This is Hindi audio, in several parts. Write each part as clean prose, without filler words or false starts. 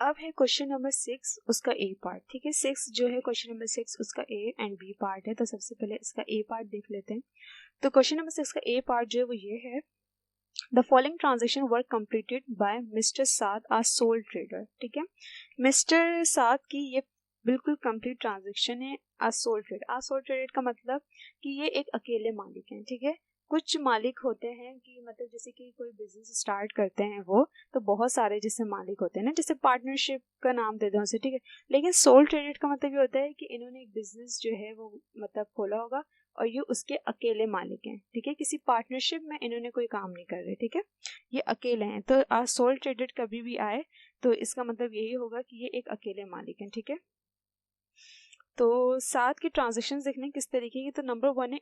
अब है क्वेश्चन नंबर 6 उसका ए पार्ट। ठीक है, 6 जो है क्वेश्चन नंबर 6 उसका ए एंड बी पार्ट है। तो सबसे पहले इसका ए पार्ट देख लेते हैं। तो क्वेश्चन नंबर 6 का ए पार्ट जो है वो ये है, the following transaction work completed by mister Saad a sole trader. ठीक है, मिस्टर साद की ये बिल्कुल कंप्लीट ट्रांजेक्शन है। आ सोल ट्रेडर का मतलब कि ये एक अकेले मालिक हैं। ठीक है, कुछ मालिक होते हैं कि मतलब जैसे कि कोई बिजनेस स्टार्ट करते हैं वो, तो बहुत सारे जैसे मालिक होते हैं ना, जैसे पार्टनरशिप का नाम दे दो उसे। ठीक है, लेकिन सोल ट्रेडेड का मतलब ये होता है कि इन्होंने एक बिजनेस जो है वो मतलब खोला होगा और ये उसके अकेले मालिक हैं। ठीक है, किसी पार्टनरशिप में इन्होंने कोई काम नहीं कर रहे। ठीक है, ये अकेले हैं। तो आज सोल ट्रेडेड कभी भी आए तो इसका मतलब यही होगा कि ये एक अकेले मालिक हैं। ठीक है, तो साथ की ट्रांजेक्शन देखने किस तरीके की। तो नंबर 1 है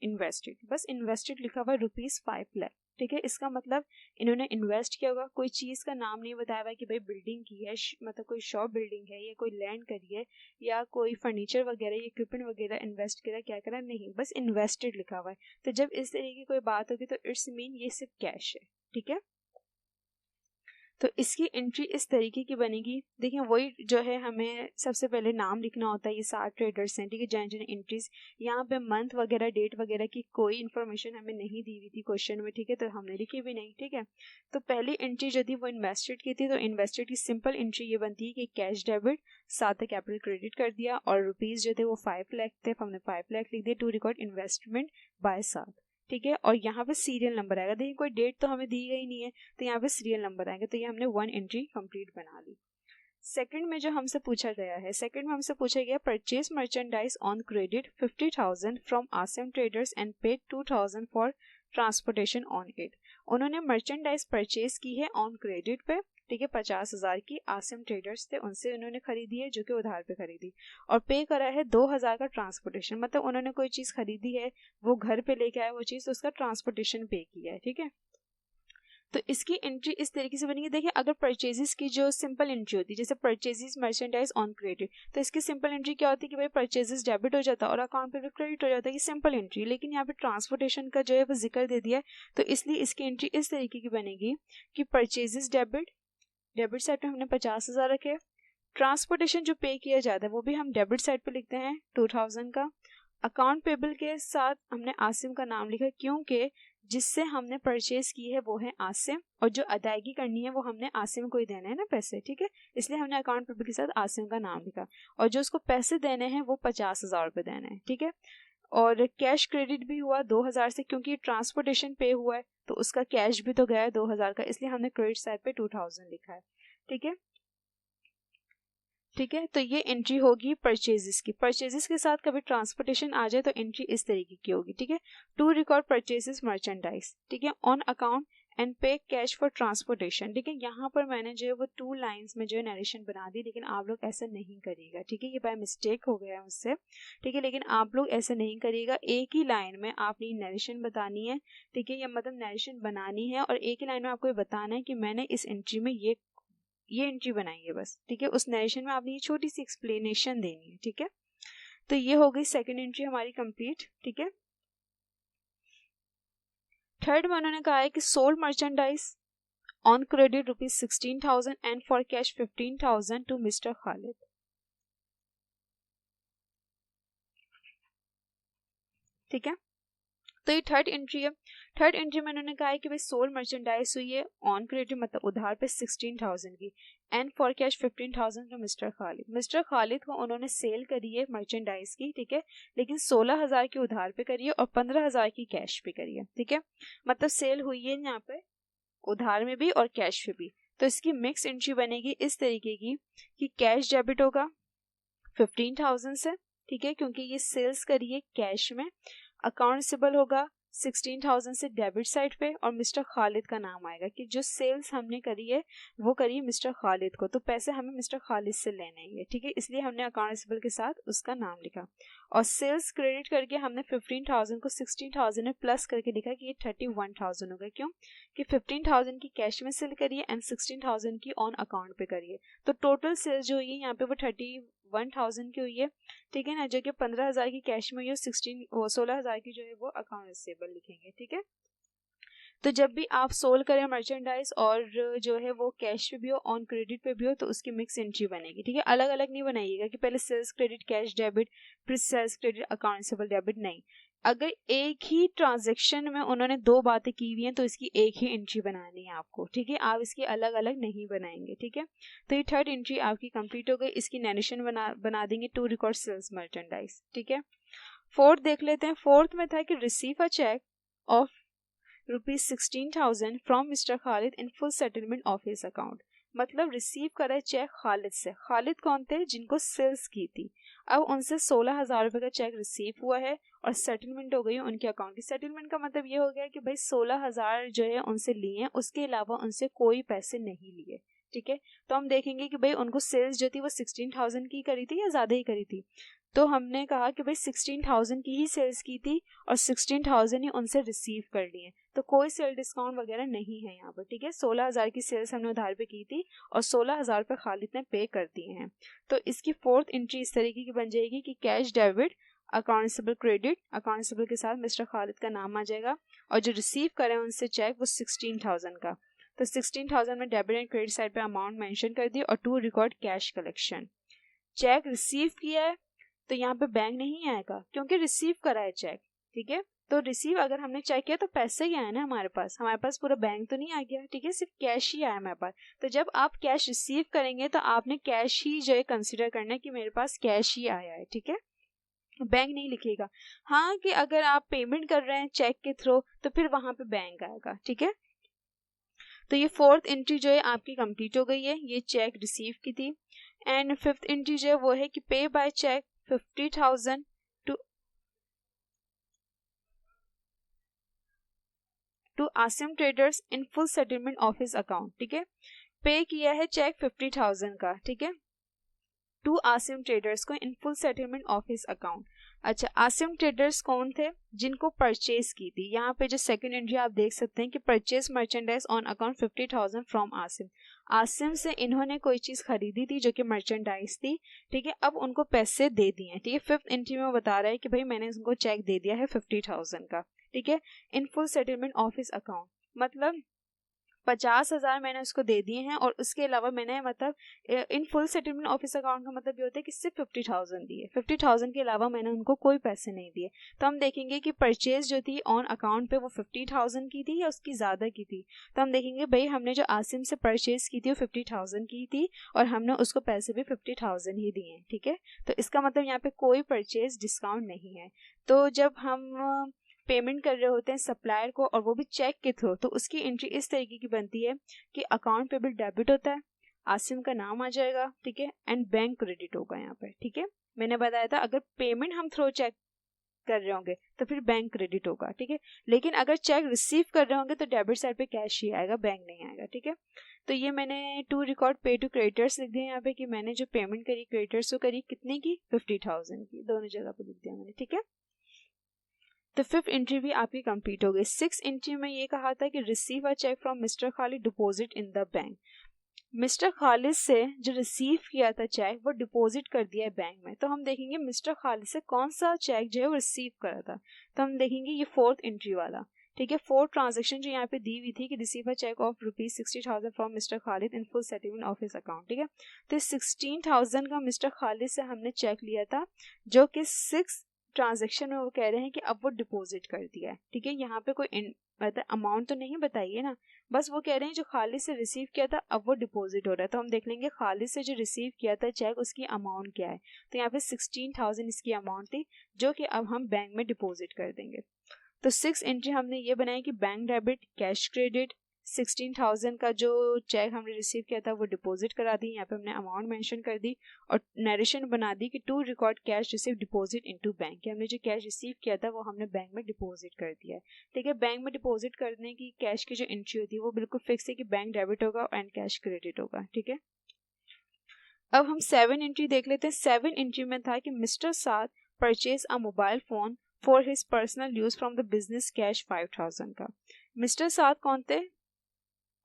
इन्वेस्टेड, बस इन्वेस्टेड लिखा हुआ ₹5 लाख। ठीक है, इसका मतलब इन्होंने इन्वेस्ट किया होगा। कोई चीज़ का नाम नहीं बताया हुआ कि भाई बिल्डिंग की है, मतलब कोई शॉप बिल्डिंग है या कोई लैंड करी है या कोई फर्नीचर वगैरह या इक्विपमेंट वगैरह इन्वेस्ट करा, क्या करा, नहीं, बस इन्वेस्टेड लिखा हुआ है। तो जब इस तरीके की कोई बात होगी तो इट्स मीन ये सिर्फ कैश है। ठीक है, तो इसकी एंट्री इस तरीके की बनेगी। देखिए वही जो है, हमें सबसे पहले नाम लिखना होता है। ये 7 ट्रेडर्स हैं। ठीक है, जैन एंट्रीज, यहाँ पे मंथ वगैरह डेट वगैरह की कोई इन्फॉर्मेशन हमें नहीं दी हुई थी क्वेश्चन में। ठीक है, तो हमने लिखी भी नहीं। ठीक है, तो पहली एंट्री जो थी वो इन्वेस्टेड की थी। तो इन्वेस्टेड की सिंपल एंट्री ये बनती है कि कैश डेबिट, साथ में कैपिटल क्रेडिट कर दिया और रुपीज जो थे वो 5 लाख थे, हमने 5 लाख लिख दिया टू रिकॉर्ड इन्वेस्टमेंट बाय साथ। ठीक है, और यहाँ पे सीरियल नंबर आएगा। देखिए कोई डेट तो हमें दी गई नहीं है, तो यहाँ पे सीरियल नंबर आएंगे। तो ये हमने 1 एंट्री कंप्लीट बना ली। सेकंड में जो हमसे पूछा गया है, सेकंड में हमसे पूछा गया purchase merchandise on credit 50,000 from Asim traders and paid 2,000 for transportation on it. उन्होंने मर्चेंडाइज परचेज की है ऑन क्रेडिट पे। ठीक है, 50,000 की आसिम ट्रेडर्स थे उनसे उन्होंने खरीदी है, जो कि उधार पे खरीदी, और पे करा है 2,000 का ट्रांसपोर्टेशन। मतलब उन्होंने कोई चीज खरीदी है, वो घर पे लेके आए वो चीज, तो उसका ट्रांसपोर्टेशन पे किया है। ठीक है, तो इसकी एंट्री इस तरीके से बनेगी। देखिए अगर परचेजेस की जो सिंपल एंट्री होती है, जैसे परचेजेस मर्चेंडाइज ऑन क्रेडिट, तो इसकी सिंपल एंट्री क्या होती है कि भाई परचेजेस डेबिट हो जाता है और अकाउंट पे भी क्रेडिट हो जाता है, ये सिंपल एंट्री। लेकिन यहाँ पे ट्रांसपोर्टेशन का जो है वो जिक्र दे दिया है, तो इसलिए इसकी एंट्री इस तरीके की बनेगी कि परचेजेस डेबिट, डेबिट साइड पे हमने 50,000 रखे, ट्रांसपोर्टेशन जो पे किया जाता है वो भी हम डेबिट साइड पे लिखते हैं 2,000 का। अकाउंट पेबल के साथ हमने आसिम का नाम लिखा, क्योंकि जिससे हमने परचेज की है वो है आसिम, और जो अदायगी करनी है वो हमने आसिम को ही देना है ना पैसे। ठीक है, इसलिए हमने अकाउंट पेबल के साथ आसिम का नाम लिखा, और जो उसको पैसे देने हैं वो 50,000 रुपये देने हैं। ठीक है, और कैश क्रेडिट भी हुआ 2,000 से, क्योंकि ट्रांसपोर्टेशन पे हुआ है तो उसका कैश भी तो गया है 2,000 का, इसलिए हमने क्रेडिट साइड पे 2,000 लिखा है। ठीक है, ठीक है, तो ये एंट्री होगी परचेजेस की। परचेजेस के साथ कभी ट्रांसपोर्टेशन आ जाए तो एंट्री इस तरीके की होगी। ठीक है, टू रिकॉर्ड परचेजेस मर्चेंडाइज। ठीक है, ऑन अकाउंट एंड पे कैश फॉर ट्रांसपोर्टेशन। ठीक है, यहाँ पर मैंने जो है वो 2 लाइंस में जो है नरेशन बना दी, लेकिन आप लोग ऐसा नहीं करिएगा। ठीक है, ये बाय मिस्टेक हो गया है मुझसे। ठीक है, लेकिन आप लोग ऐसा नहीं करिएगा, एक ही लाइन में आपने नरेशन बतानी है। ठीक है, या मतलब नरेशन बनानी है और एक ही लाइन में आपको ये बताना है कि मैंने इस एंट्री में ये एंट्री बनाई है बस। ठीक है, उस नरेशन में आपने ये छोटी सी एक्सप्लेनेशन देनी है। ठीक है, तो ये हो गई सेकंड एंट्री हमारी कंप्लीट। ठीक है, थर्ड में उन्होंने कहा है कि sold merchandise on credit ₹16,000 and for cash 15,000 to mister Khalid. ठीक है, तो ये थर्ड एंट्री है। थर्ड एंट्री में उन्होंने कहा है कि भाई सोल्ड मर्चेंडाइज हुई है ऑन क्रेडिट मतलब उधार पे 16,000 की, and for cash 15,000 to mister Khalid. Mister Khalid को उन्होंने सेल करी है मर्चेंडाइज की। ठीक है, लेकिन 16,000 की उधार पे करी है और 15,000 की कैश पे करी है। ठीक है, मतलब सेल हुई है यहाँ पे उधार में भी और कैश पे भी। तो इसकी मिक्स एंट्री बनेगी इस तरीके की कि कैश डेबिट होगा 15,000 से। ठीक है, क्योंकि ये सेल्स करी है कैश में। अकाउंट रिसीवेबल होगा 16,000 से डेबिट साइड पे, और मिस्टर खालिद का नाम आएगा कि जो सेल्स हमने करी है वो करी है मिस्टर खालिद को, तो पैसे हमें मिस्टर खालिद से लेने हैं। ठीक है, इसलिए हमने अकाउंट रिसीवेबल के साथ उसका नाम लिखा, और सेल्स क्रेडिट करके हमने 15,000 को 16,000 में प्लस करके लिखा कि ये 31,000 हो गया। क्यों कि 15,000 की कैश में सेल करिए एंड 16,000 की ऑन अकाउंट पे करिए, तो टोटल सेल्स जो हुई है यहाँ पे वो 31,000 की हुई है। ठीक है ना, जो कि 15,000 की कैश में हुई है, 16 वो 16,000 की जो है वो अकाउंट रिसीवेबल लिखेंगे। ठीक है, तो जब भी आप सोल्ड करें मर्चेंडाइज और जो है वो कैश पे भी हो ऑन क्रेडिट पे भी हो तो उसकी मिक्स एंट्री बनेगी, ठीक है। अलग अलग नहीं बनाइएगा कि पहले सेल्स क्रेडिट कैश डेबिट फिर sales credit account receivable debit, नहीं। अगर एक ही ट्रांजेक्शन में उन्होंने दो बातें की हुई हैं तो इसकी एक ही एंट्री बनानी है आपको, ठीक है। आप इसकी अलग अलग नहीं बनाएंगे, ठीक है। तो ये थर्ड एंट्री आपकी कंप्लीट हो गई। इसकी नरेशन बना देंगे टू रिकॉर्ड सेल्स मर्चेंडाइज, ठीक है। फोर्थ देख लेते हैं। फोर्थ में था कि receive a cheque of ₹16,000 from mister Khalid in full settlement of his account. मतलब रिसीव करा चेक खालिद से। खालिद कौन थे? जिनको सेल्स की थी। अब उनसे 16,000 रुपए का चेक रिसीव हुआ है और सेटलमेंट हो गई उनके अकाउंट की। सेटलमेंट का मतलब ये हो गया कि भाई 16,000 जो है उनसे लिए हैं, उसके अलावा उनसे कोई पैसे नहीं लिए, ठीक है। तो हम देखेंगे कि भाई उनको सेल्स जो थी वो 16,000 की करी थी या ज्यादा ही करी थी। तो हमने कहा कि भाई 16,000 की ही सेल्स की थी और 16,000 ही उनसे रिसीव कर लिए, तो कोई सेल डिस्काउंट वगैरह नहीं है यहाँ पर, ठीक है। 16,000 की सेल्स हमने उधार पे की थी और 16,000 रुपये खालिद ने पे कर दिए हैं। तो इसकी फोर्थ एंट्री इस तरीके की बन जाएगी कि cash debit account receivable credit, account receivable के साथ मिस्टर खालिद का नाम आ जाएगा और जो रिसीव करें उनसे चेक वो 16,000 का। तो 16,000 में डेबिट एंड क्रेडिट साइड पे अमाउंट मेंशन कर दी और to record cash collection. Cheque receive किया है तो यहाँ पे बैंक नहीं आएगा क्योंकि रिसीव करा है चेक, ठीक है। तो रिसीव अगर हमने चेक किया तो पैसे ही आए ना हमारे पास पूरा बैंक तो नहीं आ गया, ठीक है, सिर्फ कैश ही आया हमारे पास। तो जब आप कैश रिसीव करेंगे तो आपने कैश ही जो है कंसिडर करना है कि मेरे पास कैश ही आया है, ठीक है, बैंक नहीं लिखेगा। हाँ कि अगर आप पेमेंट कर रहे हैं चेक के थ्रू तो फिर वहां पे बैंक आएगा, ठीक है। तो ये फोर्थ एंट्री जो है आपकी कंप्लीट हो गई है, ये चेक रिसीव की थी। एंड फिफ्थ एंट्री जो है वो है कि pay by cheque 50,000 to Asim traders in full settlement of his account, ठीक है। पे किया है चेक 50,000 का, ठीक है, टू आसिम ट्रेडर्स को इन full settlement of his account. अच्छा, आसिम ट्रेडर्स कौन थे? जिनको परचेज की थी। यहाँ पे जो सेकंड एंट्री आप देख सकते हैं कि purchase merchandise on account 50,000 from Asim. Asim से इन्होंने कोई चीज खरीदी थी जो कि मर्चेंडाइज थी, ठीक है। अब उनको पैसे दे दिए, ठीक है। फिफ्थ एंट्री में बता रहा है कि भाई मैंने उनको चेक दे दिया है 50,000 का, ठीक है, इन full settlement of his account. मतलब 50,000 मैंने उसको दे दिए हैं और उसके अलावा मैंने मतलब इन फुल सेटलमेंट ऑफिस अकाउंट का मतलब ये होता है कि सिर्फ 50,000 दिए, 50,000 के अलावा मैंने उनको कोई पैसे नहीं दिए। तो हम देखेंगे कि परचेज जो थी ऑन अकाउंट पे वो 50,000 की थी या उसकी ज़्यादा की थी। तो हम देखेंगे भाई हमने जो आसिम से परचेज की थी वो 50,000 की थी और हमने उसको पैसे भी 50,000 ही दिए, ठीक है। तो इसका मतलब यहाँ पे कोई परचेज डिस्काउंट नहीं है। तो जब हम पेमेंट कर रहे होते हैं सप्लायर को और वो भी चेक के थ्रू, तो उसकी एंट्री इस तरीके की बनती है कि अकाउंट पेबल डेबिट होता है, आसिम का नाम आ जाएगा, ठीक है, एंड बैंक क्रेडिट होगा यहाँ पर, ठीक है। मैंने बताया था अगर पेमेंट हम थ्रू चेक कर रहे होंगे तो फिर बैंक क्रेडिट होगा, ठीक है। लेकिन अगर चेक रिसीव कर रहे होंगे तो डेबिट साइड पे कैश ही आएगा, बैंक नहीं आएगा, ठीक है। तो ये मैंने टू रिकॉर्ड पे टू क्रेडिटर्स लिख दिया यहाँ पे कि मैंने जो पेमेंट करी क्रेडिटर्स को करी कितने की, 50,000 की, दोनों जगह पे लिख दिया मैंने, ठीक है। तो फिफ्थ एंट्री भी आपकी कंप्लीट हो गई। सिक्स एंट्री में ये कहा था कि receive a cheque from mister Khalid deposit in the bank. Mister Khalid से जो रिसीव किया था चेक वो डिपॉजिट कर दिया है बैंक में। तो हम देखेंगे मिस्टर खालिद से कौन सा चेक जो है वो रिसीव करा था। तो हम देखेंगे ये फोर्थ एंट्री वाला, ठीक है। फोर्थ ट्रांजेक्शन जो यहाँ पे दी हुई थी कि receive a cheque of ₹60,000 from mister Khalid in full settlement of his account, ठीक है। तो 16,000 का मिस्टर खालिद से हमने चेक लिया था जो कि 6 ट्रांजेक्शन में वो कह रहे हैं कि अब वो डिपॉजिट कर दिया है, ठीक है। यहाँ पे कोई मतलब अमाउंट तो नहीं बताइए ना, बस वो कह रहे हैं जो खालिद से रिसीव किया था अब वो डिपॉजिट हो रहा है। तो हम देख लेंगे खालिद से जो रिसीव किया था चेक उसकी अमाउंट क्या है। तो यहाँ पे 16,000 इसकी अमाउंट थी जो कि अब हम बैंक में डिपॉजिट कर देंगे। तो 6 एंट्री हमने ये बनाई कि बैंक डेबिट कैश क्रेडिट, 16,000 का जो चेक हमने रिसीव किया था वो डिपॉजिट करा दी, यहाँ पे हमने अमाउंट मेंशन कर दी और नरेशन बना दी कि to record cash receive deposit into bank, कि हमने जो कैश रिसीव किया था वो हमने बैंक में डिपॉजिट कर दिया है, ठीक है। बैंक में डिपॉजिट करने की कैश की जो एंट्री होती है वो बिल्कुल फिक्स है कि बैंक डेबिट होगा एंड कैश क्रेडिट होगा, ठीक है। अब हम 7 एंट्री देख लेते हैं। 7 एंट्री में था कि mister Saad purchase a mobile phone for his personal use from the business cash 5,000 का। मिस्टर साद कौन थे?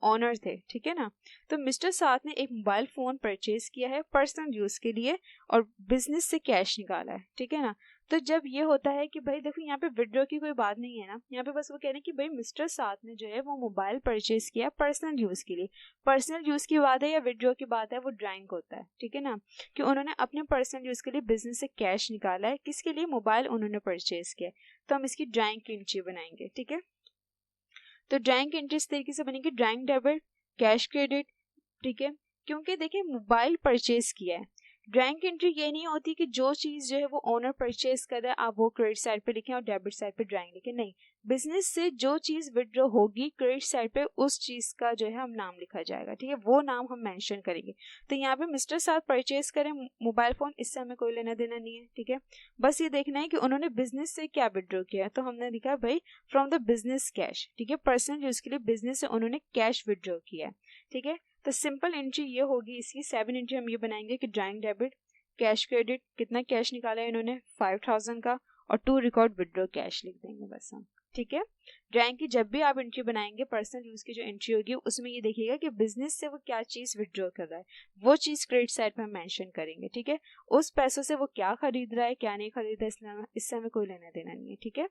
ऑनर थे, ठीक है ना। तो मिस्टर साथ ने एक मोबाइल फोन परचेज किया है पर्सनल यूज के लिए और बिजनेस से कैश निकाला है, ठीक है ना। तो जब ये होता है कि भाई देखो यहाँ पे विड्रॉ की कोई बात नहीं है ना, यहाँ पे बस वो कह रहे हैं कि भाई मिस्टर साथ ने जो है वो मोबाइल परचेज किया पर्सनल यूज के लिए। पर्सनल यूज की बात है या विड्रॉ की बात है, वो ड्राइंग होता है, ठीक है ना, कि उन्होंने अपने पर्सनल यूज के लिए बिजनेस से कैश निकाला है, किसके लिए, मोबाइल उन्होंने परचेज किया। तो हम इसकी ड्राइंग की एंट्री बनाएंगे, ठीक है। तो ड्राइंग की एंट्री इस तरीके से बनेगी, ड्राइंग डेबिट कैश क्रेडिट, ठीक है, क्योंकि देखिए मोबाइल परचेज किया है। ड्राइंग की एंट्री ये नहीं होती कि जो चीज जो है वो ओनर परचेज कर रहा है आप वो क्रेडिट साइड पे लिखें और डेबिट साइड पे ड्राइंग लिखें, नहीं, बिजनेस से जो चीज विड्रॉ होगी क्रेडिट साइड पे उस चीज का जो है हम नाम लिखा जाएगा, ठीक है, वो नाम हम मेंशन करेंगे। तो यहाँ पे मिस्टर साथ परचेज करें मोबाइल फोन, इससे हमें कोई लेना देना नहीं है, ठीक है, बस ये देखना है कि उन्होंने बिजनेस से क्या विड्रॉ किया है। तो हमने लिखा भाई फ्रॉम द बिजनेस कैश, ठीक है, पर्सनल यूज के लिए बिजनेस से उन्होंने कैश विड्रॉ किया है, ठीक है। तो सिंपल एंट्री ये होगी, इसकी 7 एंट्री हम ये बनाएंगे कि ड्राइंग डेबिट कैश क्रेडिट, कितना कैश निकाला है इन्होंने 5000 का, और टू रिकॉर्ड विड्रॉ कैश लिख देंगे बस हम, ठीक है। ड्राइंग की जब भी आप एंट्री बनाएंगे पर्सनल यूज की जो एंट्री होगी उसमें ये देखिएगा कि बिजनेस से वो क्या चीज विड्रॉ कर रहा है, वो चीज क्रेडिट साइड पे हम मेंशन करेंगे, ठीक है। उस पैसों से वो क्या खरीद रहा है क्या नहीं खरीद रहा है इससे हमें कोई लेना देना नहीं है, ठीक है।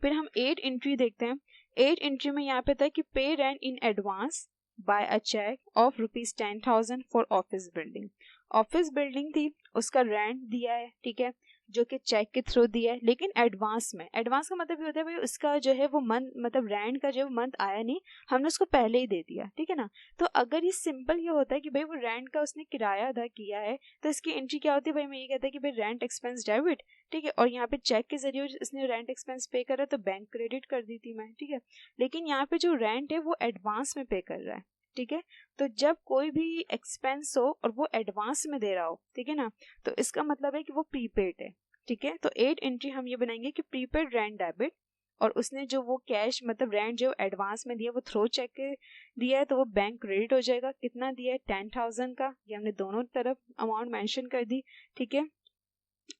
फिर हम 8 एंट्री देखते हैं। 8 एंट्री में यहाँ पे था कि pay rent in advance by a cheque of ₹10,000 for office building. Office building थी, उसका रेंट दिया है, ठीक है, जो कि चेक के थ्रू दिया है, लेकिन एडवांस में। एडवांस का मतलब ये होता है भाई उसका जो है वो मंथ, मतलब रेंट का जो मंथ आया नहीं, हमने उसको पहले ही दे दिया, ठीक है ना। तो अगर ये सिंपल ये होता है कि भाई वो रेंट का उसने किराया अदा किया है, तो इसकी एंट्री क्या होती है भाई, मैं ये कहता है कि भाई रेंट एक्सपेंस डेबिट, ठीक है, और यहाँ पे चेक के जरिए इसने रेंट एक्सपेंस पे करा तो बैंक क्रेडिट कर दी थी मैं, ठीक है। लेकिन यहाँ पे जो रेंट है वो एडवांस में पे कर रहा है, ठीक है। तो जब कोई भी एक्सपेंस हो और वो एडवांस में दे रहा हो, ठीक है ना, तो इसका मतलब है कि वो प्रीपेड है, ठीक है। तो 8 एंट्री हम ये बनाएंगे कि प्रीपेड रेंट डेबिट, और उसने जो वो कैश मतलब रेंट जो एडवांस में दिया वो थ्रो चेक के दिया है तो वो बैंक क्रेडिट हो जाएगा। कितना दिया है 10,000 का, ये हमने दोनों तरफ अमाउंट मेंशन कर दी, ठीक है।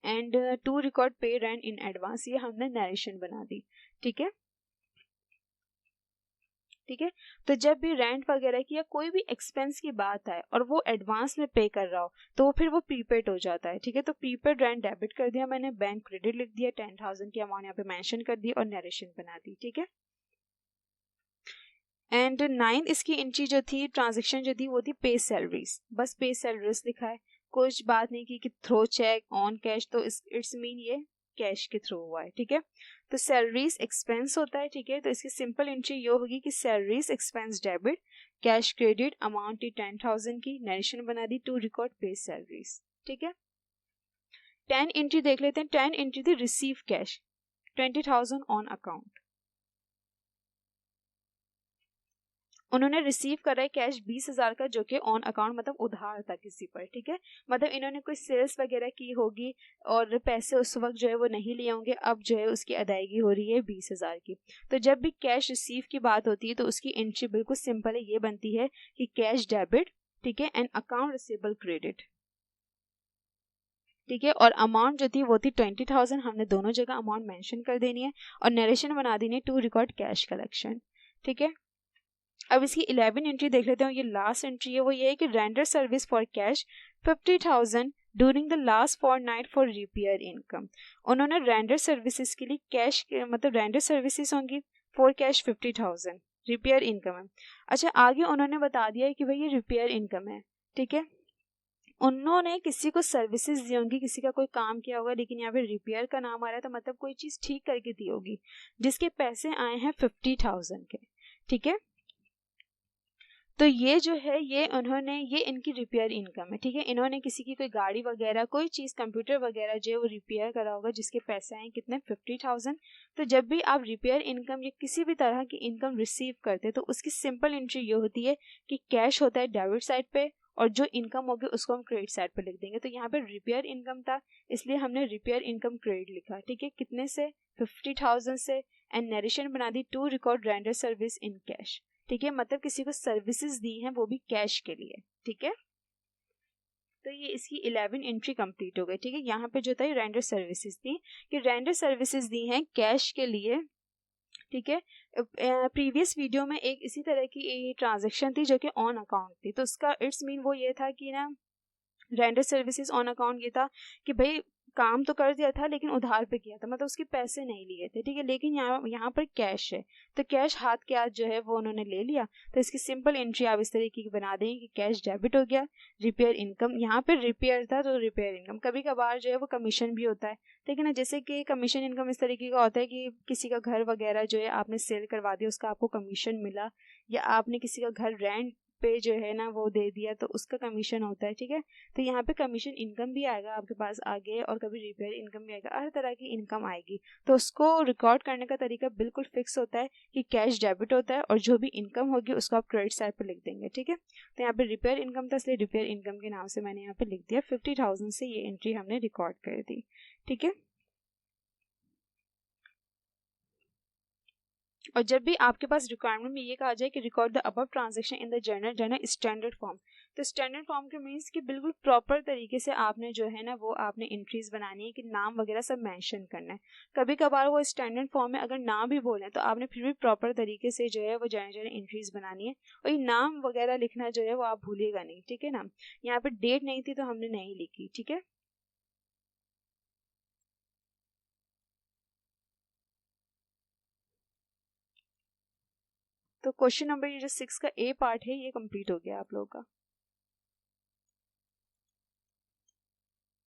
एंड टू रिकॉर्ड पे रेंट इन एडवांस, ये हमने नरेशन बना दी, ठीक है, ठीक है। तो जब भी रेंट वगैरह की या कोई भी एक्सपेंस की बात आए और वो एडवांस में पे कर रहा हो तो फिर वो प्रीपेड हो जाता है, ठीक है। तो प्रीपेड रेंट डेबिट कर दिया मैंने, बैंक क्रेडिट लिख दिया, 10,000 की अमाउंट यहाँ पे मेंशन कर दी और नरेशन बना दी, ठीक है। एंड 9 इसकी एंट्री जो थी, ट्रांजेक्शन जो थी वो थी पे सैलरीज, बस पे सैलरीज लिखा है, कुछ बात नहीं की कि थ्रो चेक ऑन कैश, तो इट्स मीन ये कैश के थ्रू हुआ है, ठीक है। तो सैलरीज एक्सपेंस होता है, ठीक है, तो इसकी सिंपल एंट्री ये होगी कि salaries expense debit cash credit amount थी 10,000 की, नरेशन बना दी टू रिकॉर्ड पे सैलरीज, ठीक है। 10 एंट्री देख लेते हैं। 10 एंट्री थी रिसीव कैश 20,000 ऑन अकाउंट, उन्होंने रिसीव करा है कैश 20,000 का, जो कि ऑन अकाउंट मतलब उधार था किसी पर, ठीक है, मतलब इन्होंने कोई सेल्स वगैरह की होगी और पैसे उस वक्त जो है वो नहीं लिए होंगे, अब जो है उसकी अदायगी हो रही है 20,000 की। तो जब भी कैश रिसीव की बात होती है तो उसकी एंट्री बिल्कुल सिंपल है, ये बनती है कि कैश डेबिट, ठीक है, एंड अकाउंट रिसीवेबल क्रेडिट, ठीक है, और अमाउंट जो थी वो थी 20,000, हमने दोनों जगह अमाउंट मेंशन कर देनी है और नरेशन बना देनी है टू रिकॉर्ड कैश कलेक्शन, ठीक है। अब इसकी 11 एंट्री देख लेते हैं, ये लास्ट एंट्री है, वो ये है कि render service for cash 50,000 during the last fortnight for repair income. उन्होंने रेंडर सर्विसेज के लिए कैश मतलब रेंडर सर्विसेज होंगी फॉर कैश 50,000, रिपेयर इनकम है। अच्छा, आगे उन्होंने बता दिया है कि भाई ये रिपेयर इनकम है, ठीक है, उन्होंने किसी को सर्विसेज दी होंगी, किसी का कोई काम किया होगा, लेकिन यहाँ पे रिपेयर का नाम आ रहा है तो मतलब कोई चीज ठीक करके दी होगी, जिसके पैसे आए हैं 50,000 के, ठीक है। तो ये जो है ये उन्होंने, ये इनकी रिपेयर इनकम है, ठीक है। इन्होंने किसी की कोई गाड़ी वगैरह कोई चीज़ कंप्यूटर वगैरह जो है वो रिपेयर करा होगा, जिसके पैसे आए कितने 50,000। तो जब भी आप रिपेयर इनकम या किसी भी तरह की इनकम रिसीव करते तो उसकी सिंपल एंट्री ये होती है कि कैश होता है डेबिट साइड पे और जो इनकम होगी उसको हम क्रेडिट साइड पे लिख देंगे। तो यहाँ पे रिपेयर इनकम था इसलिए हमने रिपेयर इनकम क्रेडिट लिखा, ठीक है, कितने से 50,000 से, एंड नरेशन बना दी to record render service in cash, ठीक है, मतलब किसी को सर्विसेज दी हैं वो भी कैश के लिए, ठीक है। तो ये इसकी 11 एंट्री कंप्लीट हो गई, ठीक है। यहाँ पे जो था ये रेंडर सर्विसेज थी कि रेंडर सर्विसेज दी हैं कैश के लिए, ठीक है। प्रीवियस वीडियो में एक इसी तरह की ट्रांजेक्शन थी जो कि ऑन अकाउंट थी, तो उसका इट्स मीन वो ये था कि ना रेंडर सर्विसेज ऑन अकाउंट ये था कि भाई काम तो कर दिया था लेकिन उधार पे किया था, मतलब उसके पैसे नहीं लिए थे, ठीक है। लेकिन यहाँ पर कैश है, तो कैश हाथ के हाथ जो है वो उन्होंने ले लिया। तो इसकी सिंपल एंट्री आप इस तरीके की बना देंगे कि कैश डेबिट हो गया, रिपेयर इनकम, यहाँ पे रिपेयर था तो रिपेयर इनकम। कभी कभार जो है वो कमीशन भी होता है, ठीक है ना। जैसे कि कमीशन इनकम इस तरीके का होता है कि किसी का घर वगैरह जो है आपने सेल करवा दिया, उसका आपको कमीशन मिला, या आपने किसी का घर रेंट पे जो है ना वो दे दिया, तो उसका कमीशन होता है, ठीक है। तो यहाँ पे कमीशन इनकम भी आएगा आपके पास आगे, और कभी रिपेयर इनकम भी आएगा, हर तरह की इनकम आएगी। तो उसको रिकॉर्ड करने का तरीका बिल्कुल फिक्स होता है कि कैश डेबिट होता है और जो भी इनकम होगी उसको आप क्रेडिट साइड पर लिख देंगे, ठीक है। तो यहाँ पे रिपेयर इनकम था, इसलिए रिपेयर इनकम के नाम से मैंने यहाँ पे लिख दिया 50,000 से ये एंट्री हमने रिकॉर्ड कर दी, ठीक है। और जब भी आपके पास रिक्वायरमेंट में ये कहा जाए कि record the above transaction in the journal standard form, तो स्टैंडर्ड फॉर्म के मीन्स कि बिल्कुल प्रॉपर तरीके से आपने जो है ना वो आपने एंट्रीज बनानी है कि नाम वगैरह सब मेंशन करना है। कभी कभार वो स्टैंडर्ड फॉर्म में अगर ना भी बोले तो आपने फिर भी प्रॉपर तरीके से जो है वो जर्नल एंट्रीज बनानी है, और ये नाम वगैरह लिखना जो है वो आप भूलिएगा नहीं, ठीक है ना। यहाँ पे डेट नहीं थी तो हमने नहीं लिखी, ठीक है। तो क्वेश्चन नंबर ये जो 6 का ए पार्ट है ये कंप्लीट हो गया आप लोगों का।